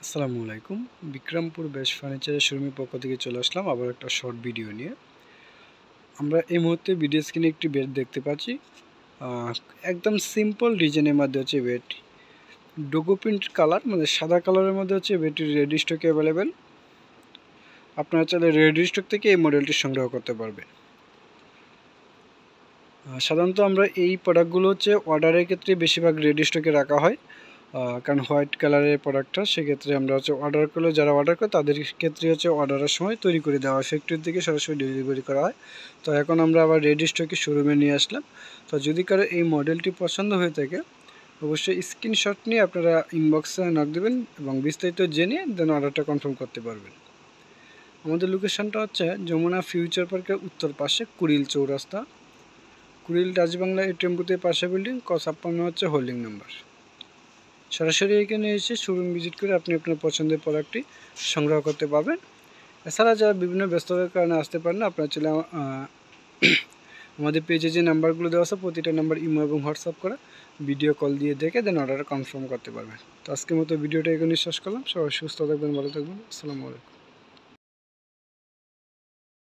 আসসালামু আলাইকুম। বিক্রমপুর বেস্ট ফার্নিচারের শোরুমের পক্ষ থেকে চলে আসলাম আবার একটা শর্ট ভিডিও নিয়ে। আমরা এই মুহূর্তে ভিডিও স্ক্রিনে একটি বেড দেখতে পাচ্ছি। একদম সিম্পল ডিজাইনের মধ্যে হচ্ছে বেডটি, ডোগো প্রিন্ট কালার মানে সাদা কালারের মধ্যে হচ্ছে বেডটি রেডি স্টকে অ্যাভেলেবেল। আপনারা চাইলে রেডি স্টক থেকে এই মডেলটি সংগ্রহ করতে পারবেন। সাধারণত আমরা এই প্রোডাক্টগুলো হচ্ছে অর্ডারের ক্ষেত্রে বেশিরভাগ রেডি স্টকে রাখা হয়, কারণ হোয়াইট কালারের প্রোডাক্টটা সেক্ষেত্রে আমরা হচ্ছে অর্ডার করলে যারা অর্ডার করে তাদের ক্ষেত্রে হচ্ছে অর্ডারের সময় তৈরি করে দেওয়া হয়, ফ্যাক্টরি থেকে সরাসরি ডেলিভারি করা হয়। তো এখন আমরা আবার রেডি স্টকে শোরুমে নিয়ে আসলাম। তো যদি কারো এই মডেলটি পছন্দ হয়ে থাকে অবশ্যই স্ক্রিনশট নিয়ে আপনারা ইনবক্সে নক দেবেন এবং বিস্তারিত জেনে দেন অর্ডারটা কনফার্ম করতে পারবেন। আমাদের লোকেশনটা হচ্ছে যমুনা ফিউচার পার্কের উত্তর পাশে কুড়িল চৌরাস্তা, কুড়িল রাজবাংলা টেম্পুতে পাশে বিল্ডিং, ক56 হচ্ছে হোল্ডিং নাম্বার। সরাসরি এখানে এসে শোরুম ভিজিট করে আপনি আপনার পছন্দের প্রোডাক্টটি সংগ্রহ করতে পারবেন। এছাড়া যারা বিভিন্ন ব্যস্ততার কারণে আসতে পারেন আপনারা চলে আমাদের পেজে যে নাম্বারগুলো দেওয়া আছে প্রতিটা নাম্বার ইমো এবং হোয়াটসঅ্যাপ করা, ভিডিও কল দিয়ে দেখে দেন অর্ডার কনফার্ম করতে পারবেন। তো আজকের মতো ভিডিওটা এখানে শেষ করলাম। সবাই সুস্থ থাকবেন, ভালো থাকবেন। আসসালামু আলাইকুম।